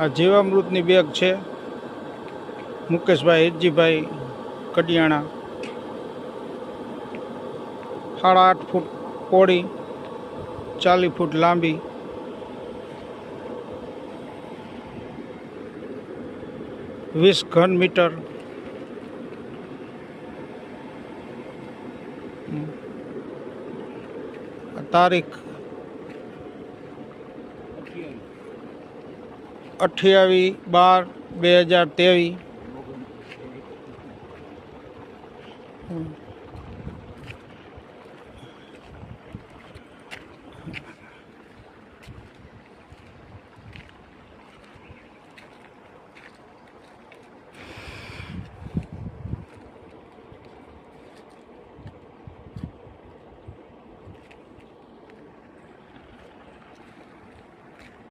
આ જીવામૃતની બેગ છે મુકેશભાઈ હિતજીભાઈ કડિયાણા 8.5 ફૂટ પહોળી 40 ફૂટ લાંબી 20 ઘન મીટર તારીખ 28/12/2023